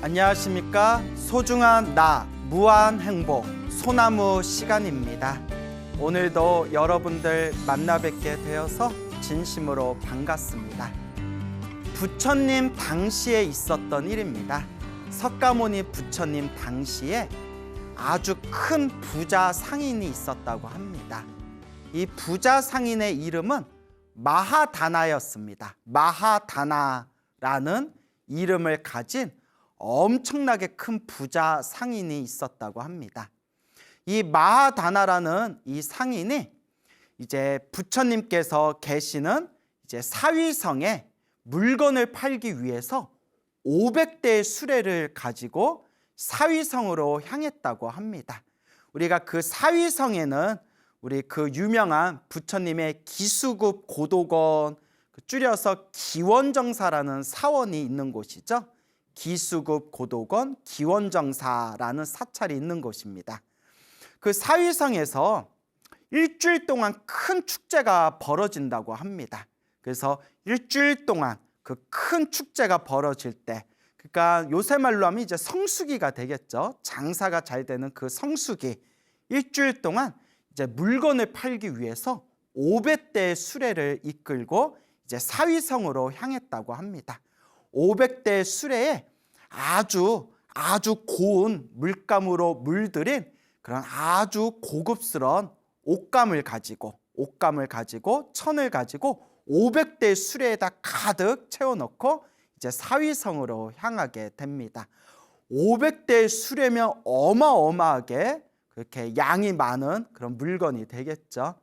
안녕하십니까. 소중한 나 무한 행복 소나무 시간입니다. 오늘도 여러분들 만나 뵙게 되어서 진심으로 반갑습니다. 부처님 당시에 있었던 일입니다. 석가모니 부처님 당시에 아주 큰 부자 상인이 있었다고 합니다. 이 부자 상인의 이름은 마하다나였습니다. 마하다나라는 이름을 가진 엄청나게 큰 부자 상인이 있었다고 합니다. 이 마하다나라는 이 상인이 이제 부처님께서 계시는 이제 사위성에 물건을 팔기 위해서 500대의 수레를 가지고 사위성으로 향했다고 합니다. 우리가 그 사위성에는 우리 그 유명한 부처님의 기수급 고도건, 줄여서 기원정사라는 사원이 있는 곳이죠. 기수급 고도건 기원정사라는 사찰이 있는 곳입니다. 그 사위성에서 일주일 동안 큰 축제가 벌어진다고 합니다. 그래서 일주일 동안 그 큰 축제가 벌어질 때, 그러니까 요새 말로 하면 이제 성수기가 되겠죠. 장사가 잘 되는 그 성수기, 일주일 동안 이제 물건을 팔기 위해서 500대의 수레를 이끌고 이제 사위성으로 향했다고 합니다. 500대의 수레에 아주 고운 물감으로 물들인 그런 아주 고급스러운 옷감을 가지고 천을 가지고 500대의 수레에다 가득 채워넣고 이제 사위성으로 향하게 됩니다. 500대의 수레면 어마어마하게 그렇게 양이 많은 그런 물건이 되겠죠.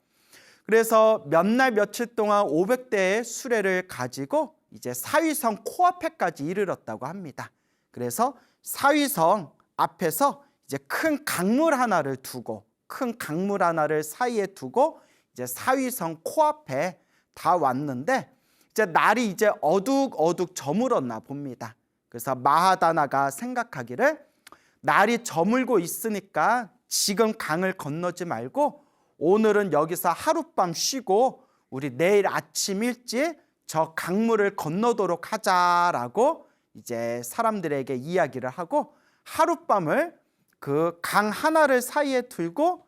그래서 몇 날 며칠 동안 500대의 수레를 가지고 이제 사위성 코앞에까지 이르렀다고 합니다. 그래서 사위성 앞에서 이제 큰 강물 하나를 사이에 두고 이제 사위성 코앞에 다 왔는데, 이제 날이 이제 어둑어둑 저물었나 봅니다. 그래서 마하다나가 생각하기를 날이 저물고 있으니까 지금 강을 건너지 말고 오늘은 여기서 하룻밤 쉬고 우리 내일 아침 일찍 저 강물을 건너도록 하자라고 이제 사람들에게 이야기를 하고 하룻밤을 그 강 하나를 사이에 들고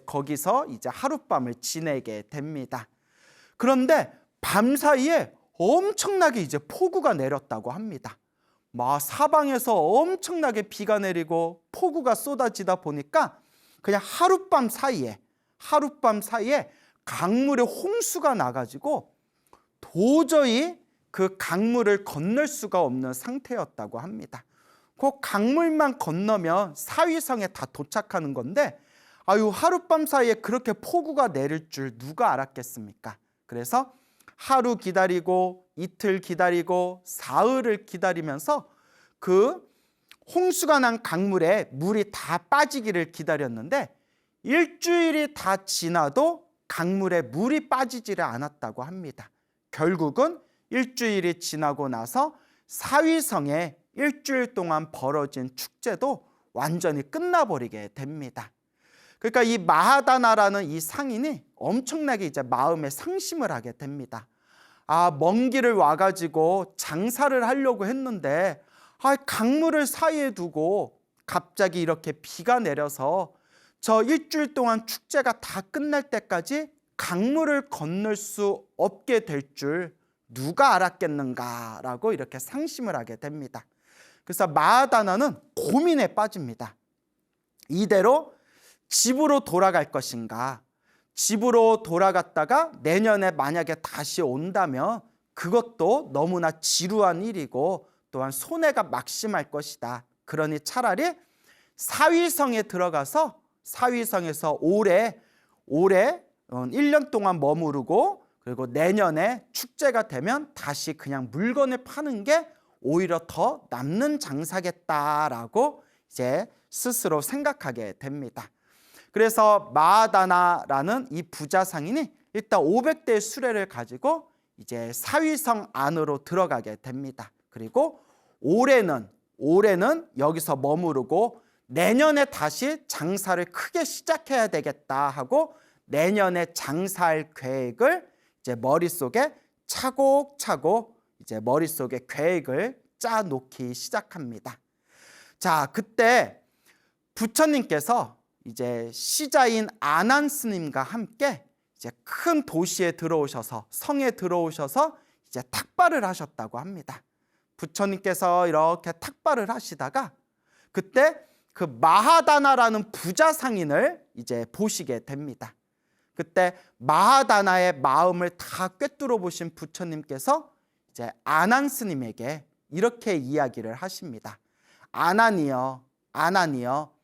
거기서 이제 하룻밤을 지내게 됩니다. 그런데 밤사이에 엄청나게 이제 폭우가 내렸다고 합니다. 사방에서 엄청나게 비가 내리고 폭우가 쏟아지다 보니까 그냥 하룻밤 사이에 강물에 홍수가 나가지고 도저히 그 강물을 건널 수가 없는 상태였다고 합니다. 그 강물만 건너면 사위성에 다 도착하는 건데 하룻밤 사이에 그렇게 폭우가 내릴 줄 누가 알았겠습니까? 그래서 하루 기다리고 이틀 기다리고 사흘을 기다리면서 그 홍수가 난 강물에 물이 다 빠지기를 기다렸는데 일주일이 다 지나도 강물에 물이 빠지지를 않았다고 합니다. 결국은 일주일이 지나고 나서 사위성에 일주일 동안 벌어진 축제도 완전히 끝나버리게 됩니다. 그러니까 이 마하다나라는 이 상인이 엄청나게 이제 마음에 상심을 하게 됩니다. 먼 길을 와가지고 장사를 하려고 했는데 강물을 사이에 두고 갑자기 이렇게 비가 내려서 저 일주일 동안 축제가 다 끝날 때까지 강물을 건널 수 없게 될 줄 누가 알았겠는가라고 이렇게 상심을 하게 됩니다. 그래서 마하다나는 고민에 빠집니다. 이대로 집으로 돌아갈 것인가, 집으로 돌아갔다가 내년에 만약에 다시 온다면 그것도 너무나 지루한 일이고 또한 손해가 막심할 것이다. 그러니 차라리 사위성에 들어가서 사위성에서 오래 1년 동안 머무르고 그리고 내년에 축제가 되면 다시 그냥 물건을 파는 게 오히려 더 남는 장사겠다라고 이제 스스로 생각하게 됩니다. 그래서 마하다나라는 이 부자 상인이 일단 500대의 수레를 가지고 이제 사위성 안으로 들어가게 됩니다. 그리고 올해는 여기서 머무르고 내년에 다시 장사를 크게 시작해야 되겠다 하고 내년에 장사할 계획을 이제 머릿속에 차곡차곡 이제 머릿속에 계획을 짜 놓기 시작합니다. 자, 그때 부처님께서 이제 시자인 아난 스님과 함께 이제 큰 도시에 들어오셔서, 성에 들어오셔서 이제 탁발을 하셨다고 합니다. 부처님께서 이렇게 탁발을 하시다가 그때 그 마하다나라는 부자 상인을 이제 보시게 됩니다. 그때 마하다나의 마음을 다 꿰뚫어 보신 부처님께서 이제 아난 스님에게 이렇게 이야기를 하십니다. 아난이여, 아난이여,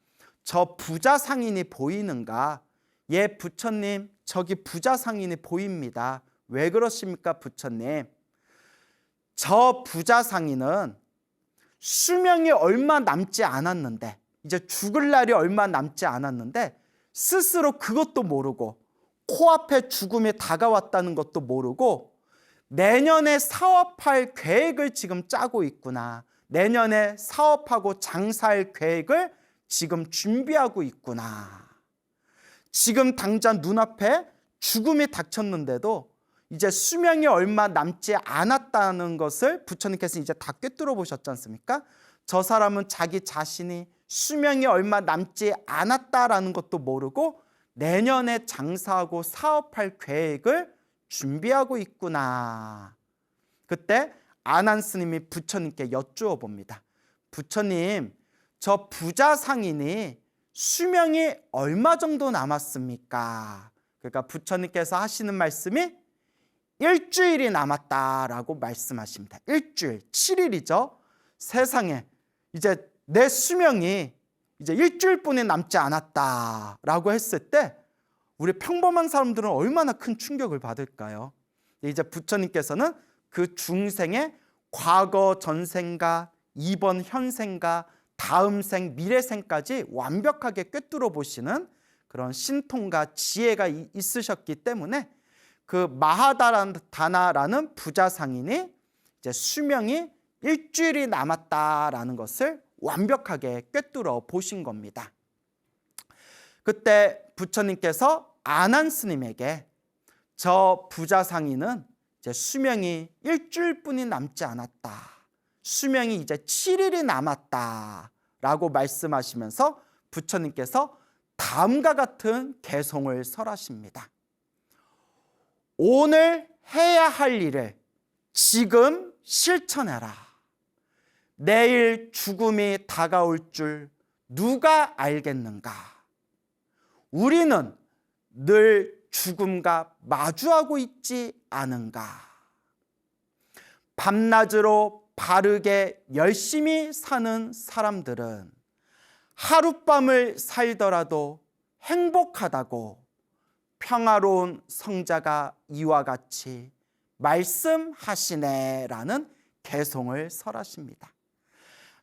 저 부자 상인이 보이는가? 예, 부처님, 저기 부자 상인이 보입니다. 왜 그러십니까, 부처님? 저 부자 상인은 수명이 얼마 남지 않았는데, 이제 죽을 날이 얼마 남지 않았는데 스스로 그것도 모르고 코앞에 죽음이 다가왔다는 것도 모르고 내년에 사업할 계획을 지금 짜고 있구나. 내년에 사업하고 장사할 계획을 지금 준비하고 있구나. 지금 당장 눈앞에 죽음이 닥쳤는데도 이제 수명이 얼마 남지 않았다는 것을 부처님께서 이제 다 꿰뚫어 보셨지 않습니까? 저 사람은 자기 자신이 수명이 얼마 남지 않았다라는 것도 모르고 내년에 장사하고 사업할 계획을 준비하고 있구나. 그때 아난 스님이 부처님께 여쭈어 봅니다. 부처님, 저 부자 상인이 수명이 얼마 정도 남았습니까? 그러니까 부처님께서 하시는 말씀이 일주일이 남았다라고 말씀하십니다. 일주일, 7일이죠. 세상에 이제 내 수명이 이제 일주일뿐이 남지 않았다라고 했을 때 우리 평범한 사람들은 얼마나 큰 충격을 받을까요? 이제 부처님께서는 그 중생의 과거 전생과 이번 현생과 다음 생, 미래생까지 완벽하게 꿰뚫어 보시는 그런 신통과 지혜가 있으셨기 때문에 그 마하다나라는 부자 상인이 이제 수명이 일주일이 남았다라는 것을 완벽하게 꿰뚫어 보신 겁니다. 그때 부처님께서 아난 스님에게 저 부자 상인은 이제 수명이 일주일뿐이 남지 않았다. 수명이 이제 7일이 남았다라고 말씀하시면서 부처님께서 다음과 같은 개송을 설하십니다. 오늘 해야 할 일을 지금 실천해라. 내일 죽음이 다가올 줄 누가 알겠는가? 우리는 늘 죽음과 마주하고 있지 않은가? 밤낮으로 바르게 열심히 사는 사람들은 하룻밤을 살더라도 행복하다고 평화로운 성자가 이와 같이 말씀하시네라는 개송을 설하십니다.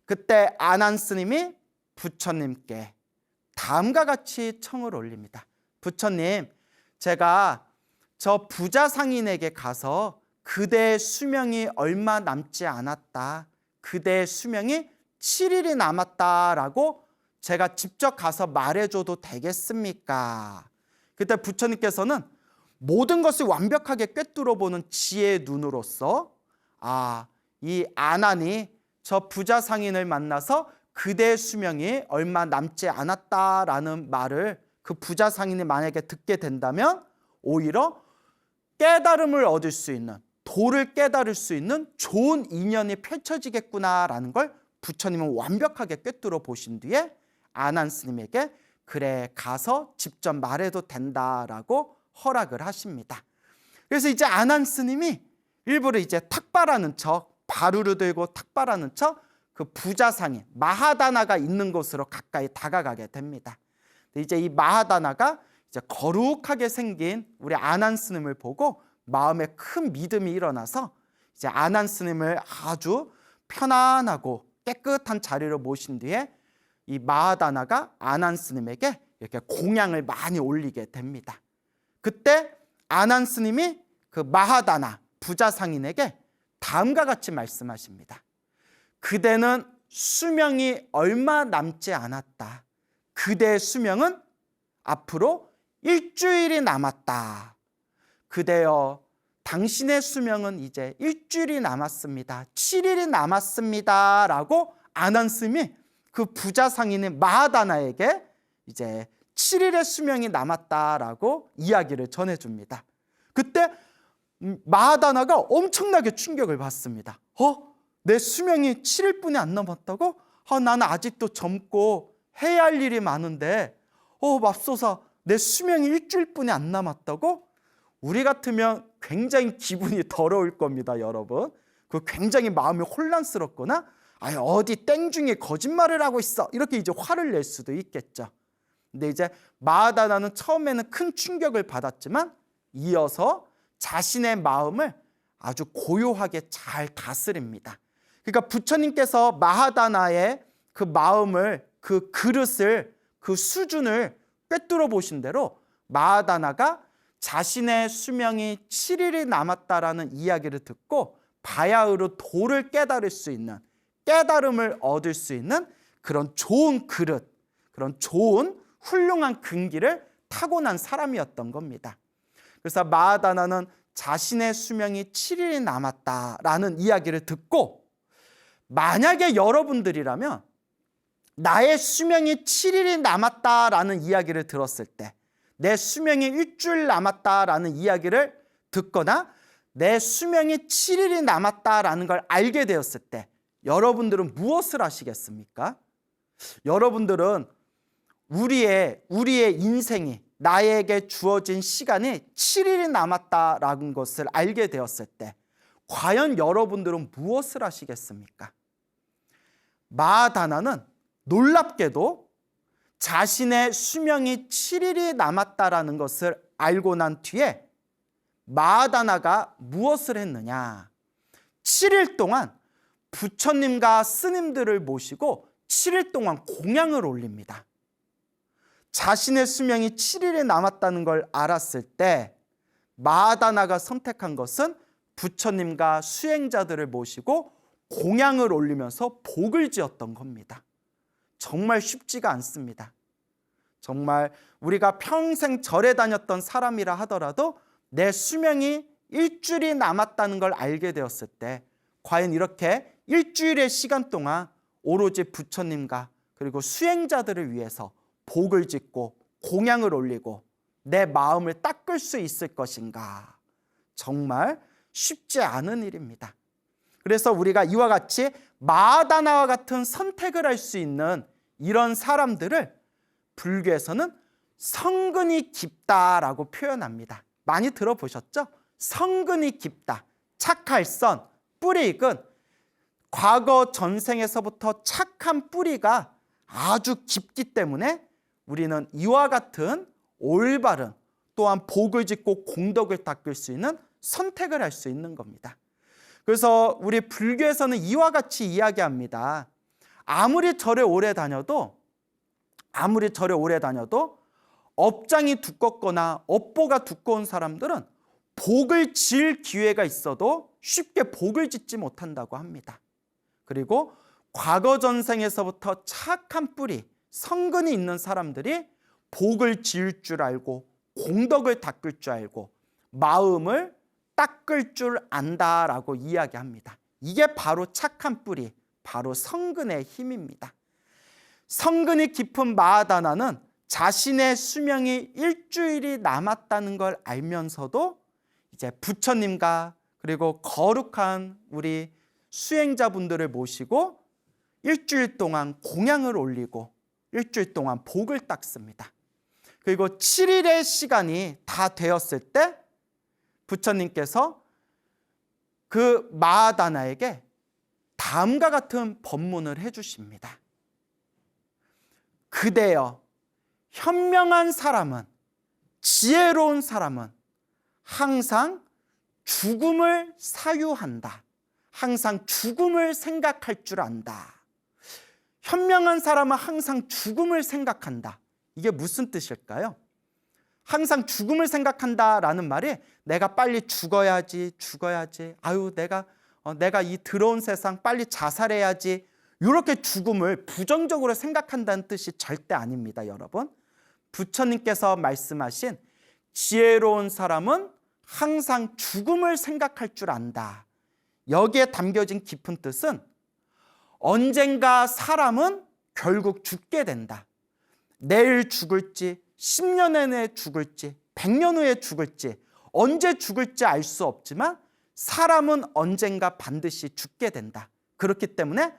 그때 아난 스님이 부처님께 다음과 같이 청을 올립니다. 부처님, 제가 저 부자 상인에게 가서 그대의 수명이 얼마 남지 않았다, 그대의 수명이 7일이 남았다라고 제가 직접 가서 말해줘도 되겠습니까? 그때 부처님께서는 모든 것을 완벽하게 꿰뚫어보는 지혜의 눈으로서 이 아난이 저 부자 상인을 만나서 그대의 수명이 얼마 남지 않았다라는 말을 그 부자 상인이 만약에 듣게 된다면 오히려 깨달음을 얻을 수 있는, 도를 깨달을 수 있는 좋은 인연이 펼쳐지겠구나라는 걸 부처님은 완벽하게 꿰뚫어 보신 뒤에 아난 스님에게 그래, 가서 직접 말해도 된다라고 허락을 하십니다. 그래서 이제 아난 스님이 일부러 이제 탁발하는 척, 바루를 들고 탁발하는 척 그 부자 상인 마하다나가 있는 곳으로 가까이 다가가게 됩니다. 이제 이 마하다나가 이제 거룩하게 생긴 우리 아난 스님을 보고 마음에 큰 믿음이 일어나서 이제 아난 스님을 아주 편안하고 깨끗한 자리로 모신 뒤에 이 마하다나가 아난 스님에게 이렇게 공양을 많이 올리게 됩니다. 그때 아난 스님이 그 마하다나 부자 상인에게 다음과 같이 말씀하십니다. 그대는 수명이 얼마 남지 않았다. 그대의 수명은 앞으로 일주일이 남았다. 그대여, 당신의 수명은 이제 일주일이 남았습니다. 7일이 남았습니다. 라고 아난 스님이 그 부자 상인인 마하다나에게 이제 7일의 수명이 남았다라고 이야기를 전해줍니다. 그때 마하다나가 엄청나게 충격을 받습니다. 내 수명이 7일뿐이 안 남았다고? 나는 아직도 젊고 해야 할 일이 많은데 맙소사 내 수명이 일주일뿐이 안 남았다고? 우리 같으면 굉장히 기분이 더러울 겁니다, 여러분. 그 굉장히 마음이 혼란스럽거나 어디 땡중에 거짓말을 하고 있어 이렇게 이제 화를 낼 수도 있겠죠. 근데 이제 마하다나는 처음에는 큰 충격을 받았지만 이어서 자신의 마음을 아주 고요하게 잘 다스립니다. 그러니까 부처님께서 마하다나의 그 마음을, 그 그릇을, 그 수준을 꿰뚫어 보신 대로 마하다나가 자신의 수명이 7일이 남았다라는 이야기를 듣고 바야흐로 도를 깨달을 수 있는, 깨달음을 얻을 수 있는 그런 좋은 그릇, 그런 좋은 훌륭한 근기를 타고난 사람이었던 겁니다. 그래서 마하다나는 자신의 수명이 7일이 남았다라는 이야기를 듣고, 만약에 여러분들이라면 나의 수명이 7일이 남았다라는 이야기를 들었을 때, 내 수명이 일주일 남았다라는 이야기를 듣거나 내 수명이 7일이 남았다라는 걸 알게 되었을 때 여러분들은 무엇을 하시겠습니까? 여러분들은 우리의 인생이, 나에게 주어진 시간이 7일이 남았다라는 것을 알게 되었을 때 과연 여러분들은 무엇을 하시겠습니까? 마하다나는 놀랍게도 자신의 수명이 7일이 남았다라는 것을 알고 난 뒤에 마하다나가 무엇을 했느냐? 7일 동안 부처님과 스님들을 모시고 7일 동안 공양을 올립니다. 자신의 수명이 7일이 남았다는 걸 알았을 때 마하다나가 선택한 것은 부처님과 수행자들을 모시고 공양을 올리면서 복을 지었던 겁니다. 정말 쉽지가 않습니다. 정말 우리가 평생 절에 다녔던 사람이라 하더라도 내 수명이 일주일이 남았다는 걸 알게 되었을 때 과연 이렇게 일주일의 시간 동안 오로지 부처님과 그리고 수행자들을 위해서 복을 짓고 공양을 올리고 내 마음을 닦을 수 있을 것인가? 정말 쉽지 않은 일입니다. 그래서 우리가 이와 같이 마하다나와 같은 선택을 할 수 있는 이런 사람들을 불교에서는 성근이 깊다라고 표현합니다. 많이 들어보셨죠? 성근이 깊다. 착할 선, 뿌리 익은, 과거 전생에서부터 착한 뿌리가 아주 깊기 때문에 우리는 이와 같은 올바른, 또한 복을 짓고 공덕을 닦을 수 있는 선택을 할 수 있는 겁니다. 그래서 우리 불교에서는 이와 같이 이야기합니다. 아무리 절에 오래 다녀도 업장이 두껍거나 업보가 두꺼운 사람들은 복을 지을 기회가 있어도 쉽게 복을 짓지 못한다고 합니다. 그리고 과거 전생에서부터 착한 뿌리, 성근이 있는 사람들이 복을 지을 줄 알고 공덕을 닦을 줄 알고 마음을 닦을 줄 안다라고 이야기합니다. 이게 바로 착한 뿌리, 바로 성근의 힘입니다. 성근이 깊은 마하다나는 자신의 수명이 일주일이 남았다는 걸 알면서도 이제 부처님과 그리고 거룩한 우리 수행자분들을 모시고 일주일 동안 공양을 올리고 일주일 동안 복을 닦습니다. 그리고 7일의 시간이 다 되었을 때 부처님께서 그 마하다나에게 다음과 같은 법문을 해주십니다. 그대여, 현명한 사람은, 지혜로운 사람은 항상 죽음을 사유한다. 항상 죽음을 생각할 줄 안다. 현명한 사람은 항상 죽음을 생각한다. 이게 무슨 뜻일까요? 항상 죽음을 생각한다라는 말이 내가 빨리 죽어야지. 아유, 내가 이 더러운 세상 빨리 자살해야지. 이렇게 죽음을 부정적으로 생각한다는 뜻이 절대 아닙니다, 여러분. 부처님께서 말씀하신 지혜로운 사람은 항상 죽음을 생각할 줄 안다. 여기에 담겨진 깊은 뜻은 언젠가 사람은 결국 죽게 된다. 내일 죽을지, 10년 내에 죽을지, 100년 후에 죽을지, 언제 죽을지 알 수 없지만 사람은 언젠가 반드시 죽게 된다. 그렇기 때문에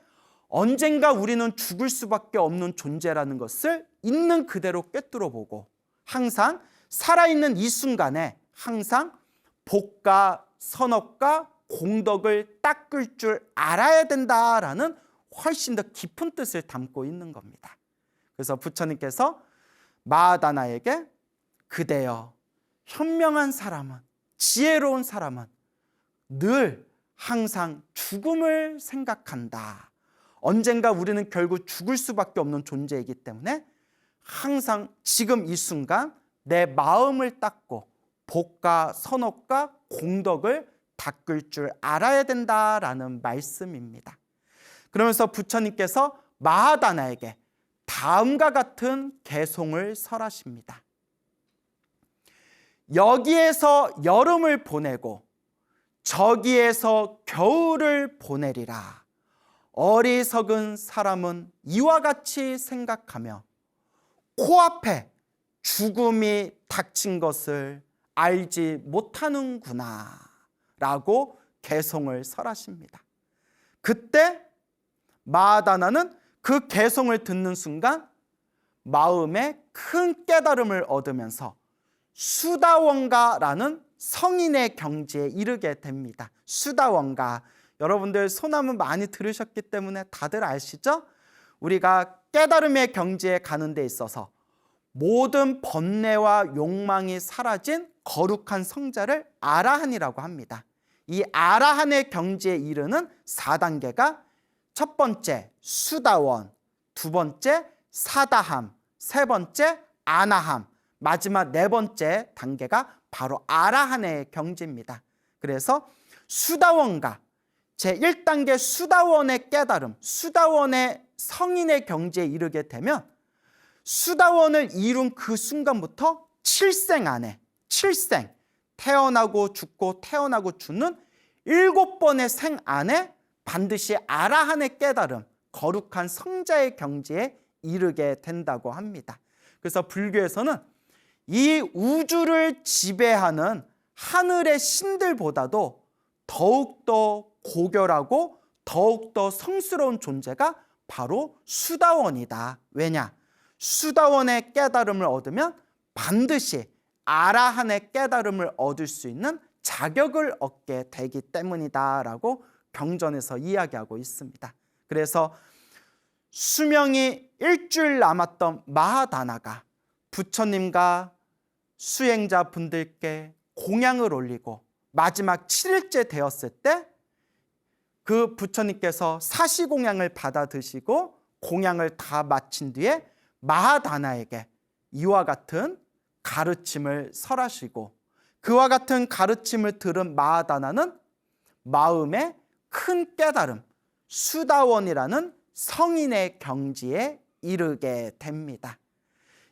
언젠가 우리는 죽을 수밖에 없는 존재라는 것을 있는 그대로 꿰뚫어 보고 항상 살아있는 이 순간에 항상 복과 선업과 공덕을 닦을 줄 알아야 된다라는 훨씬 더 깊은 뜻을 담고 있는 겁니다. 그래서 부처님께서 마하다나에게 그대여 현명한 사람은, 지혜로운 사람은 늘 항상 죽음을 생각한다. 언젠가 우리는 결국 죽을 수밖에 없는 존재이기 때문에 항상 지금 이 순간 내 마음을 닦고 복과 선업과 공덕을 닦을 줄 알아야 된다라는 말씀입니다. 그러면서 부처님께서 마하다나에게 다음과 같은 개송을 설하십니다. 여기에서 여름을 보내고 저기에서 겨울을 보내리라. 어리석은 사람은 이와 같이 생각하며 코앞에 죽음이 닥친 것을 알지 못하는구나 라고 개송을 설하십니다. 그때 마하다나는 그 개송을 듣는 순간 마음에 큰 깨달음을 얻으면서 수다원가라는 성인의 경지에 이르게 됩니다. 수다원가, 여러분들 소나무 많이 들으셨기 때문에 다들 아시죠? 우리가 깨달음의 경지에 가는 데 있어서 모든 번뇌와 욕망이 사라진 거룩한 성자를 아라한이라고 합니다. 이 아라한의 경지에 이르는 4단계가 첫 번째 수다원, 두 번째 사다함, 세 번째 아나함, 마지막 네 번째 단계가 바로 아라한의 경지입니다. 그래서 수다원가, 제1단계 수다원의 깨달음, 수다원의 성인의 경지에 이르게 되면 수다원을 이룬 그 순간부터 7생 안에, 7생, 태어나고 죽고 태어나고 죽는 7번의 생 안에 반드시 아라한의 깨달음, 거룩한 성자의 경지에 이르게 된다고 합니다. 그래서 불교에서는 이 우주를 지배하는 하늘의 신들보다도 더욱더 고결하고 더욱더 성스러운 존재가 바로 수다원이다. 왜냐? 수다원의 깨달음을 얻으면 반드시 아라한의 깨달음을 얻을 수 있는 자격을 얻게 되기 때문이다라고 경전에서 이야기하고 있습니다. 그래서 수명이 일주일 남았던 마하다나가 부처님과 수행자분들께 공양을 올리고 마지막 7일째 되었을 때 그 부처님께서 사시공양을 받아 드시고 공양을 다 마친 뒤에 마하다나에게 이와 같은 가르침을 설하시고 그와 같은 가르침을 들은 마하다나는 마음에 큰 깨달음, 수다원이라는 성인의 경지에 이르게 됩니다.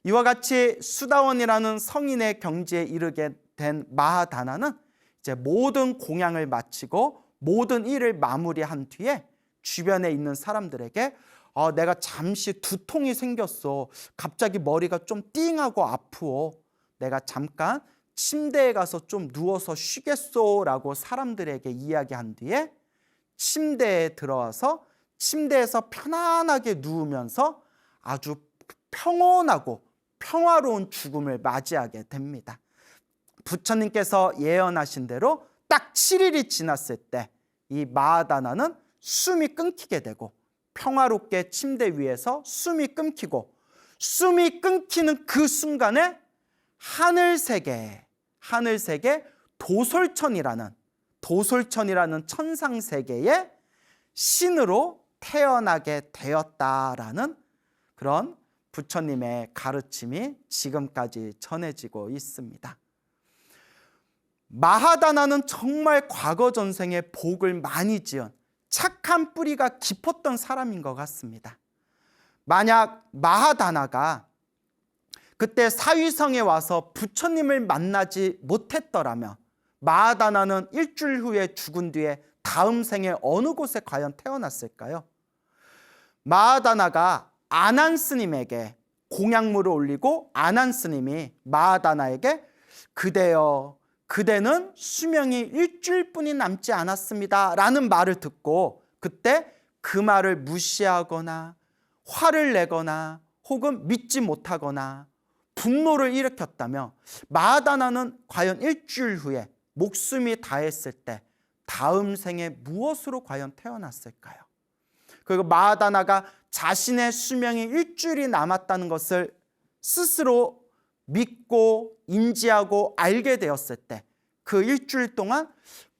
이와 같이 수다원이라는 성인의 경지에 이르게 된 마하다나는 이제 모든 공양을 마치고 모든 일을 마무리한 뒤에 주변에 있는 사람들에게 내가 잠시 두통이 생겼어. 갑자기 머리가 좀 띵하고 아프어. 내가 잠깐 침대에 가서 좀 누워서 쉬겠소 라고 사람들에게 이야기한 뒤에 침대에 들어와서 침대에서 편안하게 누우면서 아주 평온하고 평화로운 죽음을 맞이하게 됩니다. 부처님께서 예언하신 대로 딱 7일이 지났을 때 이 마하다나는 숨이 끊기게 되고 평화롭게 침대 위에서 숨이 끊기고 숨이 끊기는 그 순간에 하늘세계 도솔천이라는 천상세계의 신으로 태어나게 되었다라는 그런 부처님의 가르침이 지금까지 전해지고 있습니다. 마하다나는 정말 과거 전생에 복을 많이 지은 착한 뿌리가 깊었던 사람인 것 같습니다. 만약 마하다나가 그때 사위성에 와서 부처님을 만나지 못했더라면 마하다나는 일주일 후에 죽은 뒤에 다음 생에 어느 곳에 과연 태어났을까요? 마하다나가 아난 스님에게 공양물을 올리고 아난 스님이 마하다나에게 그대여, 그대는 수명이 일주일뿐이 남지 않았습니다 라는 말을 듣고 그때 그 말을 무시하거나 화를 내거나 혹은 믿지 못하거나 분노를 일으켰다며 마하다나는 과연 일주일 후에 목숨이 다했을 때 다음 생에 무엇으로 과연 태어났을까요? 그리고 마하다나가 자신의 수명이 일주일이 남았다는 것을 스스로 믿고 인지하고 알게 되었을 때 그 일주일 동안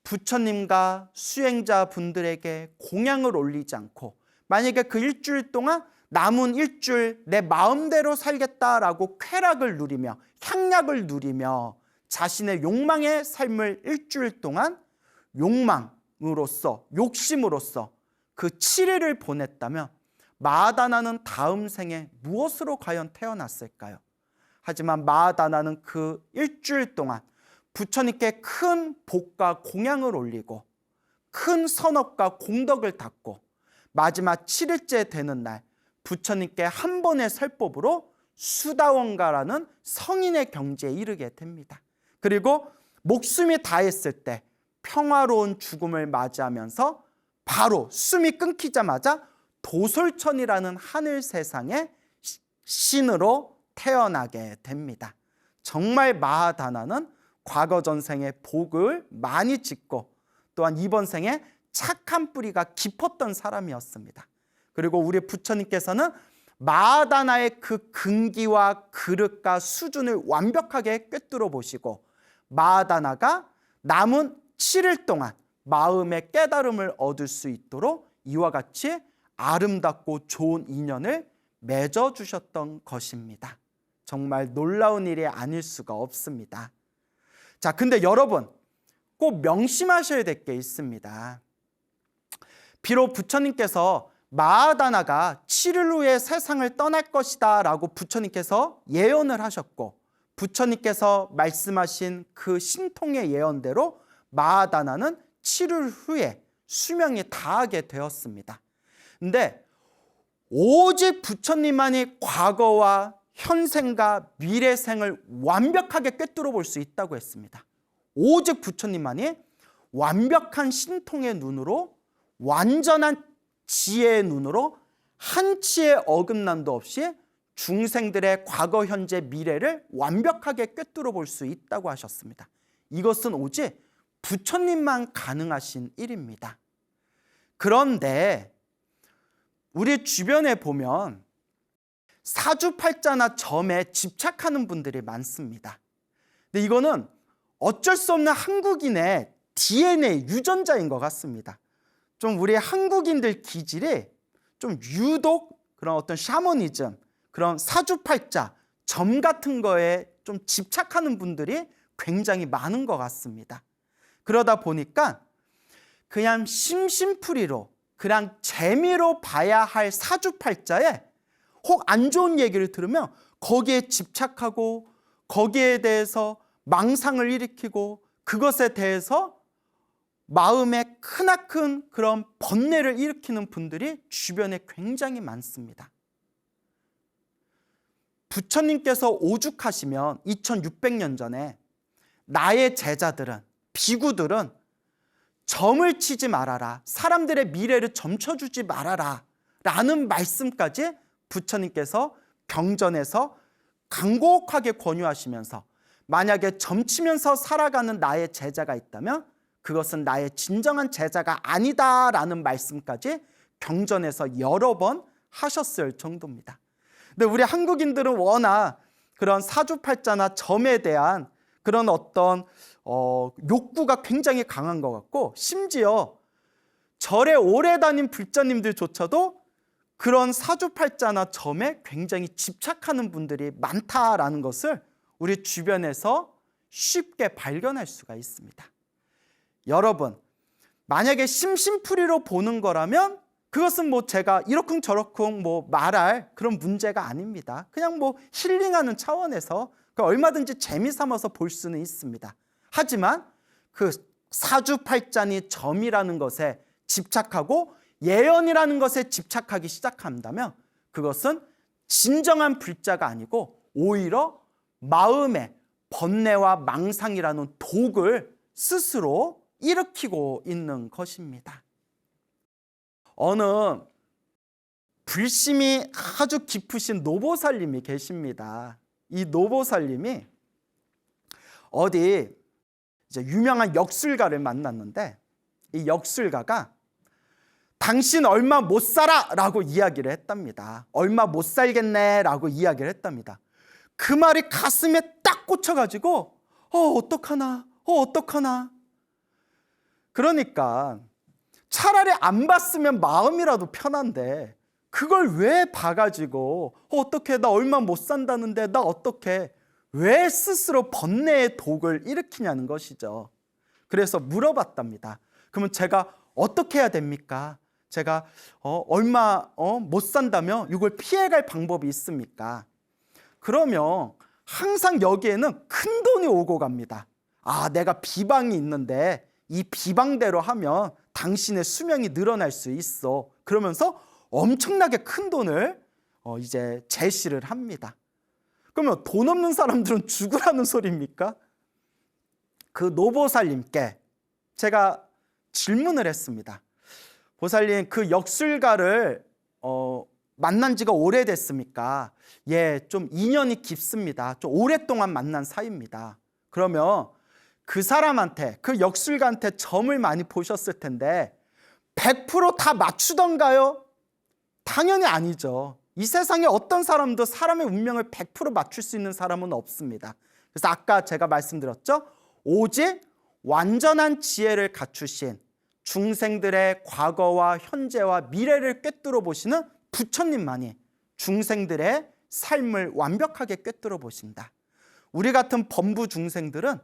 부처님과 수행자분들에게 공양을 올리지 않고 만약에 그 일주일 동안 남은 일주일 내 마음대로 살겠다라고 쾌락을 누리며 향락을 누리며 자신의 욕망의 삶을 일주일 동안 욕망으로서 욕심으로서 그 7일을 보냈다면 마하다나는 다음 생에 무엇으로 과연 태어났을까요? 하지만 마하다나는 그 일주일 동안 부처님께 큰 복과 공양을 올리고 큰 선업과 공덕을 닦고 마지막 7일째 되는 날 부처님께 한 번의 설법으로 수다원가라는 성인의 경지에 이르게 됩니다. 그리고 목숨이 다했을 때 평화로운 죽음을 맞이하면서 바로 숨이 끊기자마자 도솔천이라는 하늘 세상의 신으로 태어나게 됩니다. 정말 마하다나는 과거 전생의 복을 많이 짓고 또한 이번 생에 착한 뿌리가 깊었던 사람이었습니다. 그리고 우리 부처님께서는 마하다나의 그 근기와 그릇과 수준을 완벽하게 꿰뚫어 보시고 마하다나가 남은 7일 동안 마음의 깨달음을 얻을 수 있도록 이와 같이 아름답고 좋은 인연을 맺어주셨던 것입니다. 정말 놀라운 일이 아닐 수가 없습니다. 자, 근데 여러분 꼭 명심하셔야 될 게 있습니다. 비록 부처님께서 마하다나가 7일 후에 세상을 떠날 것이다 라고 부처님께서 예언을 하셨고 부처님께서 말씀하신 그 신통의 예언대로 마하다나는 7일 후에 수명이 다하게 되었습니다. 근데 오직 부처님만이 과거와 현생과 미래생을 완벽하게 꿰뚫어 볼 수 있다고 했습니다. 오직 부처님만이 완벽한 신통의 눈으로 완전한 지혜의 눈으로 한치의 어긋남도 없이 중생들의 과거, 현재, 미래를 완벽하게 꿰뚫어 볼 수 있다고 하셨습니다. 이것은 오직 부처님만 가능하신 일입니다. 그런데 우리 주변에 보면 사주팔자나 점에 집착하는 분들이 많습니다. 근데 이거는 어쩔 수 없는 한국인의 DNA 유전자인 것 같습니다. 좀 우리 한국인들 기질이 좀 유독 그런 어떤 샤머니즘, 그런 사주팔자, 점 같은 거에 좀 집착하는 분들이 굉장히 많은 것 같습니다. 그러다 보니까 그냥 심심풀이로 그냥 재미로 봐야 할 사주팔자에 혹 안 좋은 얘기를 들으면 거기에 집착하고 거기에 대해서 망상을 일으키고 그것에 대해서 마음에 크나큰 그런 번뇌를 일으키는 분들이 주변에 굉장히 많습니다. 부처님께서 오죽하시면 2600년 전에 나의 제자들은, 비구들은 점을 치지 말아라, 사람들의 미래를 점쳐주지 말아라 라는 말씀까지 부처님께서 경전에서 간곡하게 권유하시면서 만약에 점치면서 살아가는 나의 제자가 있다면 그것은 나의 진정한 제자가 아니다라는 말씀까지 경전에서 여러 번 하셨을 정도입니다. 근데 우리 한국인들은 워낙 그런 사주팔자나 점에 대한 그런 어떤 욕구가 굉장히 강한 것 같고 심지어 절에 오래 다닌 불자님들조차도 그런 사주팔자나 점에 굉장히 집착하는 분들이 많다라는 것을 우리 주변에서 쉽게 발견할 수가 있습니다. 여러분, 만약에 심심풀이로 보는 거라면 그것은 뭐 제가 이러쿵저러쿵 뭐 말할 그런 문제가 아닙니다. 그냥 뭐 힐링하는 차원에서 얼마든지 재미삼아서 볼 수는 있습니다. 하지만 그 사주팔자니 점이라는 것에 집착하고 예언이라는 것에 집착하기 시작한다면 그것은 진정한 불자가 아니고 오히려 마음의 번뇌와 망상이라는 독을 스스로 일으키고 있는 것입니다. 어느 불심이 아주 깊으신 노보살님이 계십니다. 이 노보살님이 어디 이제 유명한 역술가를 만났는데 이 역술가가 당신 얼마 못 살아 라고 이야기를 했답니다. 얼마 못 살겠네 라고 이야기를 했답니다. 그 말이 가슴에 딱 꽂혀가지고 어떡하나 어떡하나. 그러니까 차라리 안 봤으면 마음이라도 편한데 그걸 왜 봐가지고 어떡해 나 얼마 못 산다는데 나 어떡해, 왜 스스로 번뇌의 독을 일으키냐는 것이죠. 그래서 물어봤답니다. 그러면 제가 어떻게 해야 됩니까? 제가 얼마 못 산다면 이걸 피해갈 방법이 있습니까? 그러면 항상 여기에는 큰 돈이 오고 갑니다. 아, 내가 비방이 있는데 이 비방대로 하면 당신의 수명이 늘어날 수 있어. 그러면서 엄청나게 큰 돈을 이제 제시를 합니다. 그러면 돈 없는 사람들은 죽으라는 소리입니까? 그 노보살님께 제가 질문을 했습니다. 보살님, 그 역술가를 만난 지가 오래됐습니까? 예, 좀 인연이 깊습니다. 좀 오랫동안 만난 사이입니다. 그러면 그 사람한테, 그 역술가한테 점을 많이 보셨을 텐데 100% 다 맞추던가요? 당연히 아니죠. 이 세상에 어떤 사람도 사람의 운명을 100% 맞출 수 있는 사람은 없습니다. 그래서 아까 제가 말씀드렸죠. 오직 완전한 지혜를 갖추신 중생들의 과거와 현재와 미래를 꿰뚫어 보시는 부처님만이 중생들의 삶을 완벽하게 꿰뚫어 보신다. 우리 같은 범부 중생들은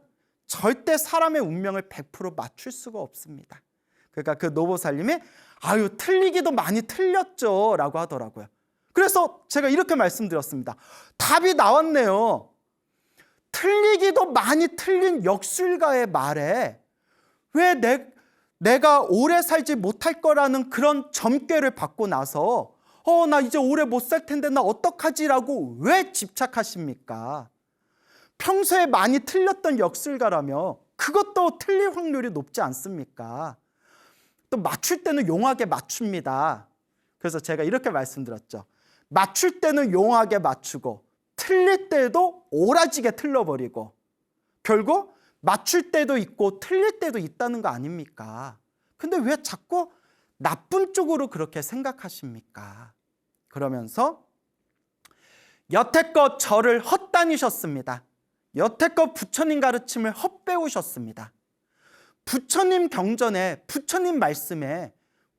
절대 사람의 운명을 100% 맞출 수가 없습니다. 그러니까 그 노보살님이 아유 틀리기도 많이 틀렸죠 라고 하더라고요. 그래서 제가 이렇게 말씀드렸습니다. 답이 나왔네요. 틀리기도 많이 틀린 역술가의 말에 왜 내가 오래 살지 못할 거라는 그런 점괘를 받고 나서 나 이제 오래 못 살 텐데 나 어떡하지라고 왜 집착하십니까? 평소에 많이 틀렸던 역술가라며 그것도 틀릴 확률이 높지 않습니까? 또 맞출 때는 용하게 맞춥니다. 그래서 제가 이렇게 말씀드렸죠. 맞출 때는 용하게 맞추고 틀릴 때도 오라지게 틀려버리고 결국 맞출 때도 있고 틀릴 때도 있다는 거 아닙니까? 근데 왜 자꾸 나쁜 쪽으로 그렇게 생각하십니까? 그러면서 여태껏 저를 헛다니셨습니다. 여태껏 부처님 가르침을 헛배우셨습니다. 부처님 경전에, 부처님 말씀에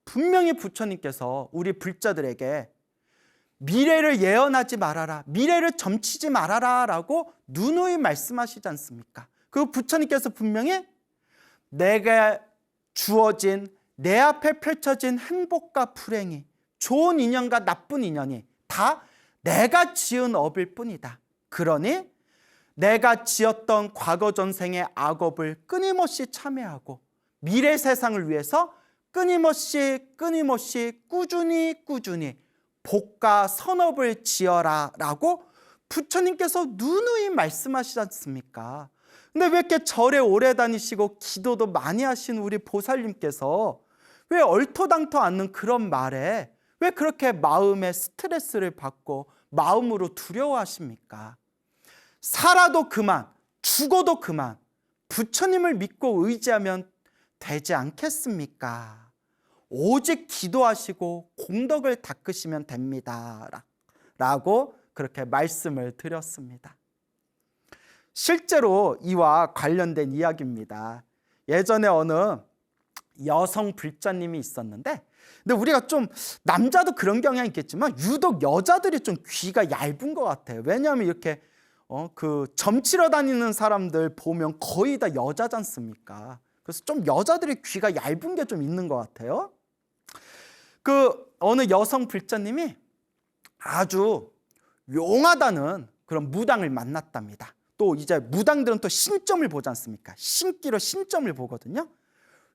분명히 부처님께서 우리 불자들에게 미래를 예언하지 말아라, 미래를 점치지 말아라 라고 누누이 말씀하시지 않습니까? 그 부처님께서 분명히 내가 주어진 내 앞에 펼쳐진 행복과 불행이, 좋은 인연과 나쁜 인연이 다 내가 지은 업일 뿐이다. 그러니 내가 지었던 과거 전생의 악업을 끊임없이 참회하고 미래 세상을 위해서 끊임없이 꾸준히 복과 선업을 지어라 라고 부처님께서 누누이 말씀하시지 않습니까? 근데 왜 이렇게 절에 오래 다니시고 기도도 많이 하신 우리 보살님께서 왜 얼토당토 않는 그런 말에 왜 그렇게 마음에 스트레스를 받고 마음으로 두려워하십니까? 살아도 그만, 죽어도 그만 부처님을 믿고 의지하면 되지 않겠습니까? 오직 기도하시고 공덕을 닦으시면 됩니다 라고 그렇게 말씀을 드렸습니다. 실제로 이와 관련된 이야기입니다. 예전에 어느 여성 불자님이 있었는데, 근데 우리가 좀 남자도 그런 경향이 있겠지만 유독 여자들이 좀 귀가 얇은 것 같아요. 왜냐하면 이렇게 그 점치러 다니는 사람들 보면 거의 다 여자지 않습니까? 그래서 좀 여자들이 귀가 얇은 게 좀 있는 것 같아요. 그 어느 여성 불자님이 아주 용하다는 그런 무당을 만났답니다. 또 이제 무당들은 또 신점을 보지 않습니까? 신기로 신점을 보거든요.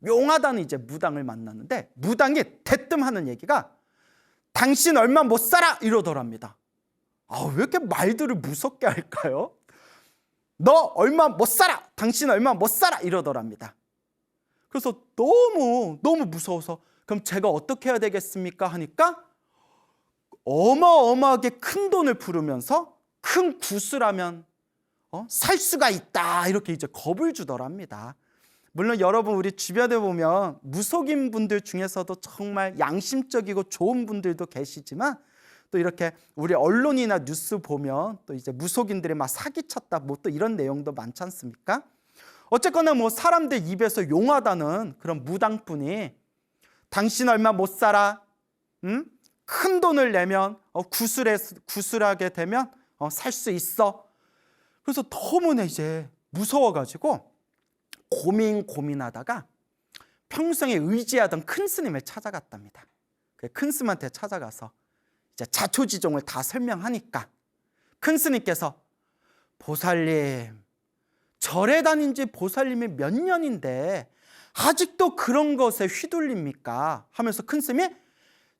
용하다는 이제 무당을 만났는데 무당이 대뜸 하는 얘기가 당신 얼마 못 살아 이러더랍니다. 왜 이렇게 말들을 무섭게 할까요? 너 얼마 못 살아, 당신 얼마 못 살아 이러더랍니다. 그래서 너무 무서워서 그럼 제가 어떻게 해야 되겠습니까 하니까 어마어마하게 큰 돈을 부르면서 큰 구슬하면 살 수가 있다 이렇게 이제 겁을 주더랍니다. 물론 여러분 우리 주변에 보면 무속인 분들 중에서도 정말 양심적이고 좋은 분들도 계시지만 또 이렇게 우리 언론이나 뉴스 보면 또 이제 무속인들이 막 사기쳤다 뭐 또 이런 내용도 많지 않습니까? 어쨌거나 뭐 사람들 입에서 용하다는 그런 무당분이 당신 얼마 못 살아, 큰 돈을 내면 구슬하게 되면 살 수 있어. 그래서 너무나 이제 무서워가지고 고민하다가 평생에 의지하던 큰 스님을 찾아갔답니다. 큰 스님한테 찾아가서 이제 자초지종을 다 설명하니까 큰 스님께서 보살님, 절에 다닌 지 보살님이 몇 년인데 아직도 그런 것에 휘둘립니까? 하면서 큰 스님이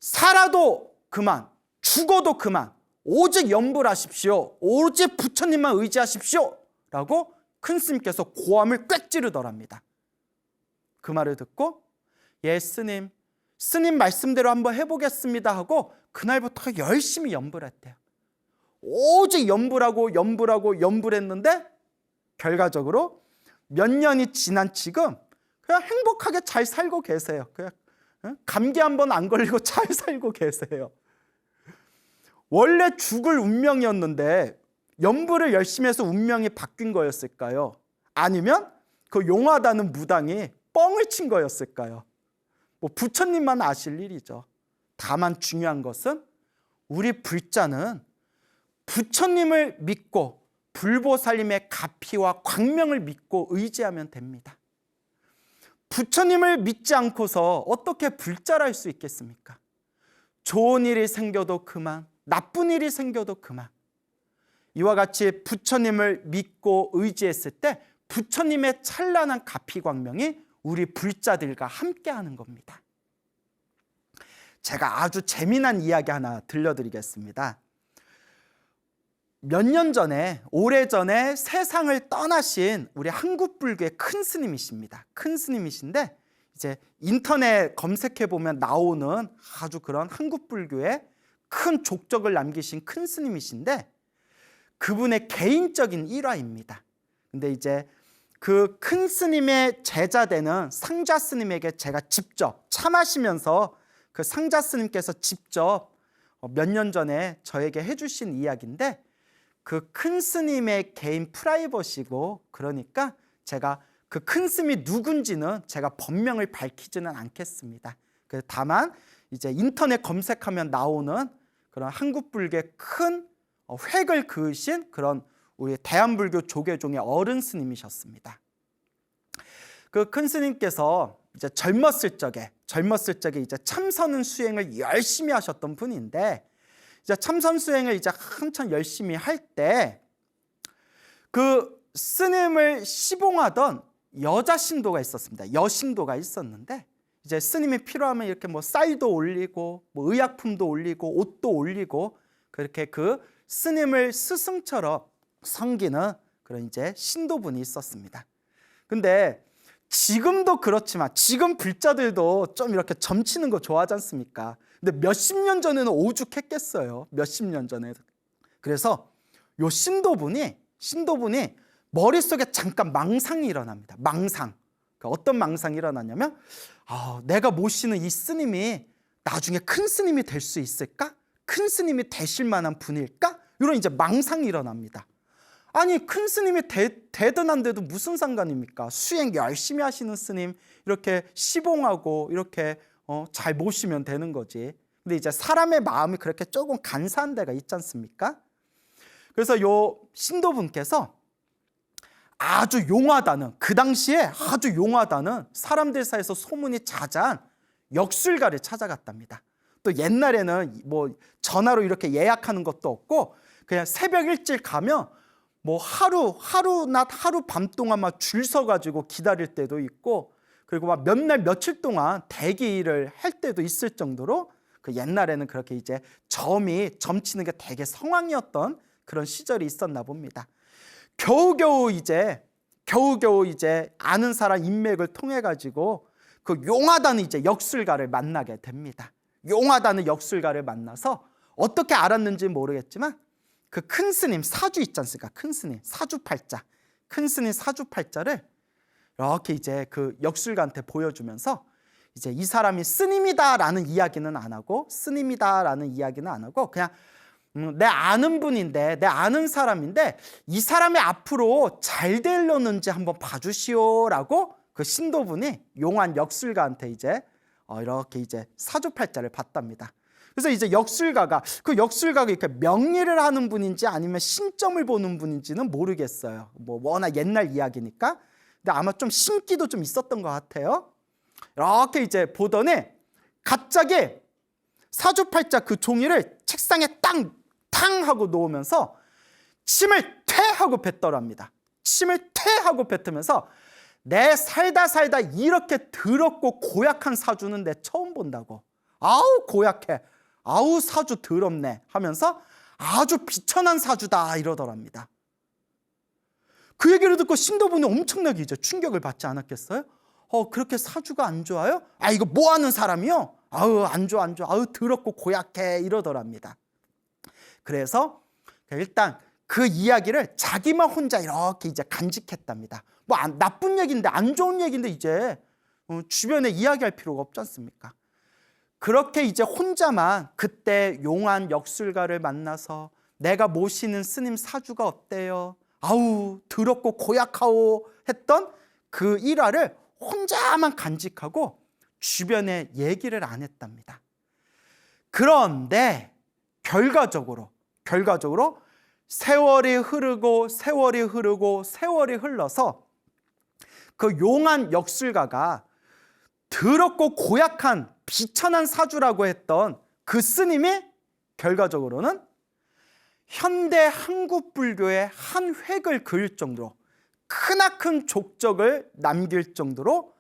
살아도 그만, 죽어도 그만, 오직 염불하십시오. 오직 부처님만 의지하십시오. 라고 큰 스님께서 고함을 꽥 지르더랍니다. 그 말을 듣고 예 스님 말씀대로 한번 해보겠습니다 하고 그날부터 열심히 염불했대요. 오직 염불했는데 결과적으로 몇 년이 지난 지금 그냥 행복하게 잘 살고 계세요. 그냥 감기 한번 안 걸리고 잘 살고 계세요. 원래 죽을 운명이었는데 염불을 열심히 해서 운명이 바뀐 거였을까요? 아니면 그 용하다는 무당이 뻥을 친 거였을까요? 뭐 부처님만 아실 일이죠. 다만 중요한 것은 우리 불자는 부처님을 믿고 불보살님의 가피와 광명을 믿고 의지하면 됩니다. 부처님을 믿지 않고서 어떻게 불자를 할 수 있겠습니까? 좋은 일이 생겨도 그만, 나쁜 일이 생겨도 그만. 이와 같이 부처님을 믿고 의지했을 때 부처님의 찬란한 가피광명이 우리 불자들과 함께하는 겁니다. 제가 아주 재미난 이야기 하나 들려드리겠습니다. 몇 년 전에, 오래전에 세상을 떠나신 우리 한국불교의 큰 스님이십니다. 큰 스님이신데 이제 인터넷 검색해 보면 나오는 아주 그런 한국불교의 큰 족적을 남기신 큰 스님이신데 그분의 개인적인 일화입니다. 근데 이제 그 큰 스님의 제자 되는 상자 스님에게 제가 직접 차 마시면서 그 상자 스님께서 직접 몇 년 전에 저에게 해주신 이야기인데 그 큰 스님의 개인 프라이버시고 그러니까 제가 그 큰 스님이 누군지는 제가 본명을 밝히지는 않겠습니다. 다만 이제 인터넷 검색하면 나오는 그런 한국불교의 큰 획을 그으신 그런 우리 대한불교 조계종의 어른 스님이셨습니다. 그 큰 스님께서 이제 젊었을 적에 이제 참선 수행을 열심히 하셨던 분인데 이제 참선 수행을 이제 한참 열심히 할 때 그 스님을 시봉하던 여자 신도가 있었습니다. 여신도가 있었는데 이제 스님이 필요하면 이렇게 뭐 쌀도 올리고 뭐 의약품도 올리고 옷도 올리고 그렇게 그 스님을 스승처럼 섬기는 그런 이제 신도분이 있었습니다. 근데 지금도 그렇지만 지금 불자들도 좀 이렇게 점치는 거 좋아하지 않습니까? 근데 몇십 년 전에는 오죽했겠어요. 몇십 년 전에. 그래서 요 신도분이 머릿속에 잠깐 망상이 일어납니다. 망상. 그러니까 어떤 망상이 일어나냐면 내가 모시는 이 스님이 나중에 큰 스님이 될 수 있을까? 큰 스님이 되실 만한 분일까? 이런 이제 망상이 일어납니다. 아니 큰 스님이 되든 안 돼도 무슨 상관입니까? 수행 열심히 하시는 스님 이렇게 시봉하고 이렇게 잘 모시면 되는 거지. 근데 이제 사람의 마음이 그렇게 조금 간사한 데가 있지 않습니까? 그래서 요 신도분께서 아주 용하다는 그 당시에 아주 용하다는 사람들 사이에서 소문이 자자한 역술가를 찾아갔답니다. 또 옛날에는 뭐 전화로 이렇게 예약하는 것도 없고 그냥 새벽 일찍 가면 뭐 하루 낮 하루 밤 동안 막 줄 서가지고 기다릴 때도 있고 그리고 막 몇 날 며칠 동안 대기를 할 때도 있을 정도로 그 옛날에는 그렇게 이제 점치는 게 되게 성황이었던 그런 시절이 있었나 봅니다. 겨우겨우 이제 아는 사람 인맥을 통해 가지고 그 용하다는 이제 역술가를 만나게 됩니다. 용하다는 역술가를 만나서 어떻게 알았는지 모르겠지만 그 큰 스님 사주 있지 않습니까? 큰 스님 사주팔자, 큰 스님 사주팔자를 이렇게 이제 그 역술가한테 보여주면서 이제 이 사람이 스님이다라는 이야기는 안 하고 그냥 내 아는 분인데, 내 아는 사람인데 이 사람이 앞으로 잘 되려는지 한번 봐주시오라고 그 신도분이 용한 역술가한테 이제 이렇게 이제 사주팔자를 봤답니다. 그래서 이제 역술가가 이렇게 명리를 하는 분인지 아니면 신점을 보는 분인지는 모르겠어요. 뭐 워낙 옛날 이야기니까. 근데 아마 좀 신기도 좀 있었던 것 같아요. 이렇게 이제 보더니 갑자기 사주팔자 그 종이를 책상에 탕 하고 놓으면서 침을 퇴하고 뱉더랍니다. 침을 퇴하고 뱉으면서 내 살다 이렇게 더럽고 고약한 사주는 내 처음 본다고. 아우 고약해, 아우 사주 더럽네 하면서 아주 비천한 사주다 이러더랍니다. 그 얘기를 듣고 신도분이 엄청나게 이제 충격을 받지 않았겠어요? 그렇게 사주가 안 좋아요? 이거 뭐 하는 사람이요? 아우 안 좋아, 아우 더럽고 고약해 이러더랍니다. 그래서 일단 그 이야기를 자기만 혼자 이렇게 이제 간직했답니다. 뭐 나쁜 얘기인데, 안 좋은 얘기인데 이제 주변에 이야기할 필요가 없지 않습니까? 그렇게 이제 혼자만 그때 용한 역술가를 만나서 내가 모시는 스님 사주가 어때요? 아우 더럽고 고약하오 했던 그 일화를 혼자만 간직하고 주변에 얘기를 안 했답니다. 그런데 결과적으로 세월이 흘러서 그 용한 역술가가 더럽고 고약한 비천한 사주라고 했던 그 스님이 결과적으로는 현대 한국 불교의 한 획을 그을 정도로 크나큰 족적을 남길 정도로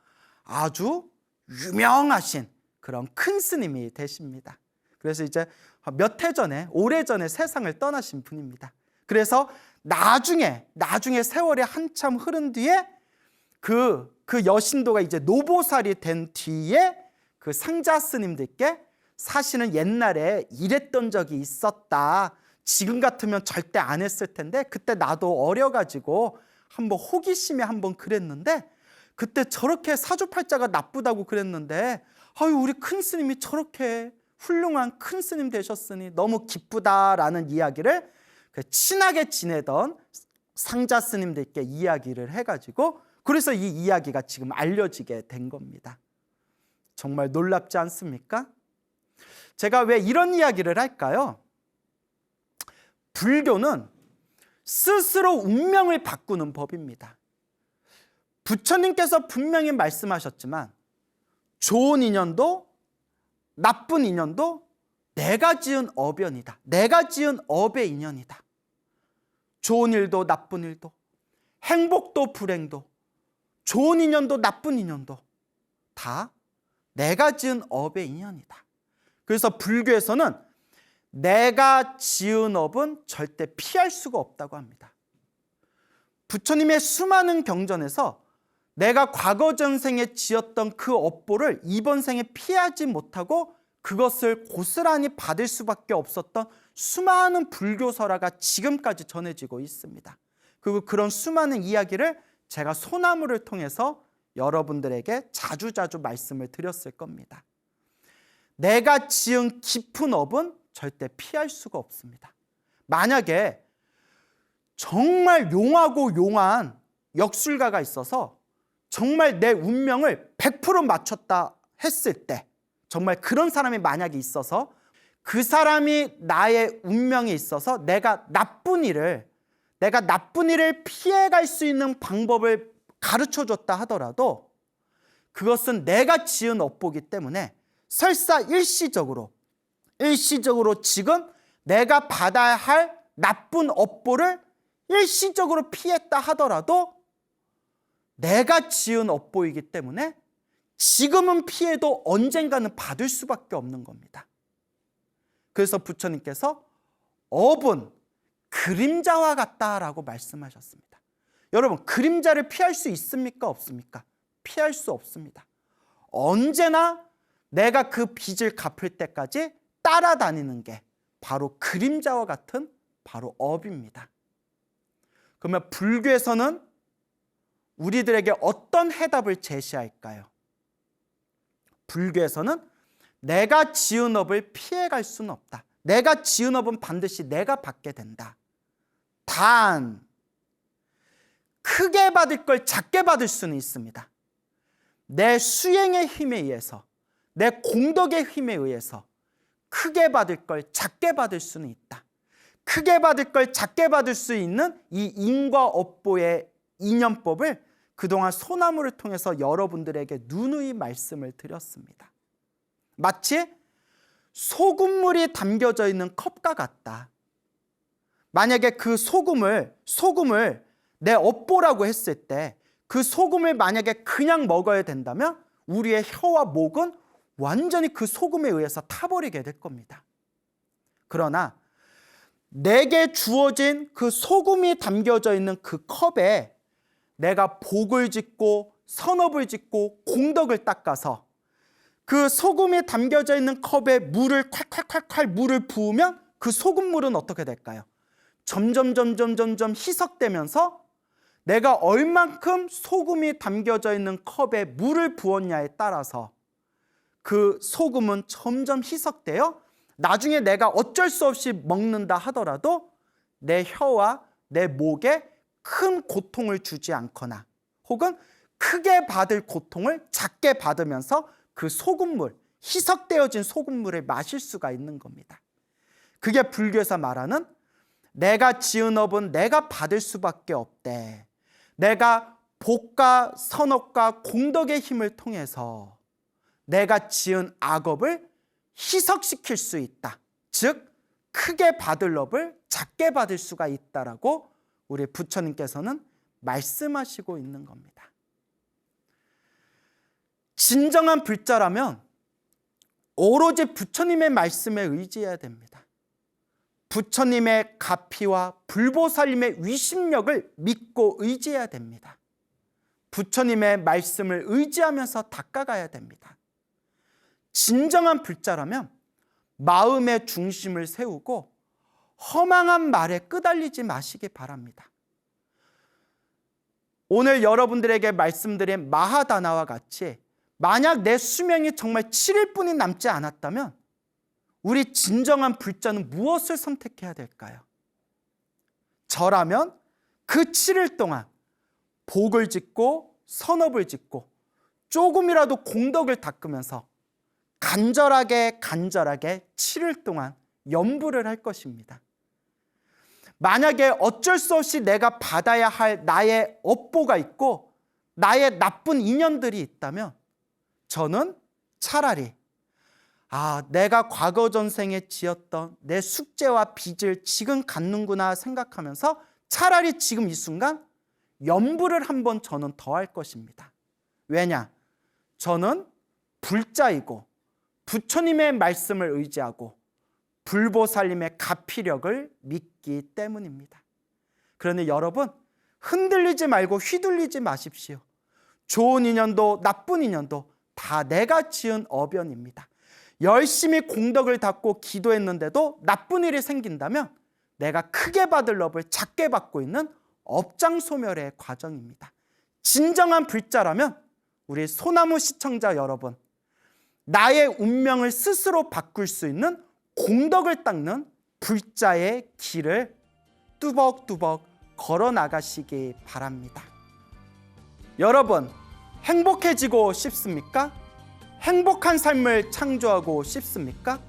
아주 유명하신 그런 큰 스님이 되십니다. 그래서 이제 몇 해 전에, 오래전에 세상을 떠나신 분입니다. 그래서 나중에 세월이 한참 흐른 뒤에 그 여신도가 이제 노보살이 된 뒤에 그 상자 스님들께 사실은 옛날에 이랬던 적이 있었다. 지금 같으면 절대 안 했을 텐데 그때 나도 어려가지고 한번 호기심에 한번 그랬는데 그때 저렇게 사주팔자가 나쁘다고 그랬는데 아유 우리 큰 스님이 저렇게 훌륭한 큰 스님 되셨으니 너무 기쁘다라는 이야기를 친하게 지내던 상자 스님들께 이야기를 해가지고 그래서 이 이야기가 지금 알려지게 된 겁니다. 정말 놀랍지 않습니까? 제가 왜 이런 이야기를 할까요? 불교는 스스로 운명을 바꾸는 법입니다. 부처님께서 분명히 말씀하셨지만 좋은 인연도 나쁜 인연도 내가 지은 어변이다. 내가 지은 업의 인연이다. 좋은 일도 나쁜 일도 행복도 불행도 좋은 인연도 나쁜 인연도 다 내가 지은 업의 인연이다. 그래서 불교에서는 내가 지은 업은 절대 피할 수가 없다고 합니다. 부처님의 수많은 경전에서 내가 과거 전생에 지었던 그 업보를 이번 생에 피하지 못하고 그것을 고스란히 받을 수밖에 없었던 수많은 불교설화가 지금까지 전해지고 있습니다. 그리고 그런 수많은 이야기를 제가 소나무를 통해서 여러분들에게 자주자주 말씀을 드렸을 겁니다. 내가 지은 깊은 업은 절대 피할 수가 없습니다. 만약에 정말 용하고 용한 역술가가 있어서 정말 내 운명을 100% 맞췄다 했을 때 정말 그런 사람이 만약에 있어서 그 사람이 나의 운명에 있어서 내가 나쁜 일을 피해갈 수 있는 방법을 가르쳐줬다 하더라도 그것은 내가 지은 업보기 때문에 설사 일시적으로 지금 내가 받아야 할 나쁜 업보를 일시적으로 피했다 하더라도 내가 지은 업보이기 때문에 지금은 피해도 언젠가는 받을 수밖에 없는 겁니다. 그래서 부처님께서 업은 그림자와 같다라고 말씀하셨습니다. 여러분, 그림자를 피할 수 있습니까? 없습니까? 피할 수 없습니다. 언제나 내가 그 빚을 갚을 때까지 따라다니는 게 바로 그림자와 같은 바로 업입니다. 그러면 불교에서는 우리들에게 어떤 해답을 제시할까요? 불교에서는 내가 지은 업을 피해갈 수는 없다. 내가 지은 업은 반드시 내가 받게 된다. 단 크게 받을 걸 작게 받을 수는 있습니다. 내 수행의 힘에 의해서, 내 공덕의 힘에 의해서 크게 받을 걸 작게 받을 수는 있다. 크게 받을 걸 작게 받을 수 있는 이 인과 업보의 인연법을 그동안 소나무를 통해서 여러분들에게 누누이 말씀을 드렸습니다. 마치 소금물이 담겨져 있는 컵과 같다. 만약에 그 소금을 내 업보라고 했을 때 그 소금을 만약에 그냥 먹어야 된다면 우리의 혀와 목은 완전히 그 소금에 의해서 타버리게 될 겁니다. 그러나 내게 주어진 그 소금이 담겨져 있는 그 컵에 내가 복을 짓고 선업을 짓고 공덕을 닦아서 그 소금이 담겨져 있는 컵에 물을 콸콸콸콸 물을 부으면 그 소금물은 어떻게 될까요? 점점 희석되면서 내가 얼만큼 소금이 담겨져 있는 컵에 물을 부었냐에 따라서 그 소금은 점점 희석되어 나중에 내가 어쩔 수 없이 먹는다 하더라도 내 혀와 내 목에 큰 고통을 주지 않거나 혹은 크게 받을 고통을 작게 받으면서 그 소금물, 희석되어진 소금물을 마실 수가 있는 겁니다. 그게 불교에서 말하는 내가 지은 업은 내가 받을 수밖에 없대. 내가 복과 선업과 공덕의 힘을 통해서 내가 지은 악업을 희석시킬 수 있다. 즉 크게 받을 업을 작게 받을 수가 있다라고 우리 부처님께서는 말씀하시고 있는 겁니다. 진정한 불자라면 오로지 부처님의 말씀에 의지해야 됩니다. 부처님의 가피와 불보살님의 위심력을 믿고 의지해야 됩니다. 부처님의 말씀을 의지하면서 닦아가야 됩니다. 진정한 불자라면 마음의 중심을 세우고 허망한 말에 끄달리지 마시기 바랍니다. 오늘 여러분들에게 말씀드린 마하다나와 같이 만약 내 수명이 정말 7일뿐이 남지 않았다면 우리 진정한 불자는 무엇을 선택해야 될까요? 저라면 그 7일 동안 복을 짓고 선업을 짓고 조금이라도 공덕을 닦으면서 간절하게 7일 동안 염불을 할 것입니다. 만약에 어쩔 수 없이 내가 받아야 할 나의 업보가 있고 나의 나쁜 인연들이 있다면 저는 차라리 내가 과거 전생에 지었던 내 숙제와 빚을 지금 갚는구나 생각하면서 차라리 지금 이 순간 염불을 한번 저는 더 할 것입니다. 왜냐? 저는 불자이고 부처님의 말씀을 의지하고 불보살님의 가피력을 믿기 때문입니다. 그러니 여러분 흔들리지 말고 휘둘리지 마십시오. 좋은 인연도 나쁜 인연도 다 내가 지은 어변입니다. 열심히 공덕을 닦고 기도했는데도 나쁜 일이 생긴다면 내가 크게 받을 업을 작게 받고 있는 업장소멸의 과정입니다. 진정한 불자라면 우리 소나무 시청자 여러분, 나의 운명을 스스로 바꿀 수 있는 공덕을 닦는 불자의 길을 뚜벅뚜벅 걸어 나가시기 바랍니다. 여러분, 행복해지고 싶습니까? 행복한 삶을 창조하고 싶습니까?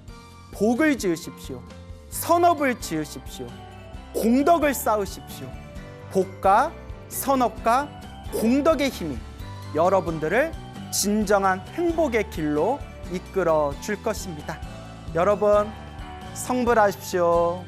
복을 지으십시오. 선업을 지으십시오. 공덕을 쌓으십시오. 복과 선업과 공덕의 힘이 여러분들을 진정한 행복의 길로 이끌어 줄 것입니다. 여러분, 성불하십시오.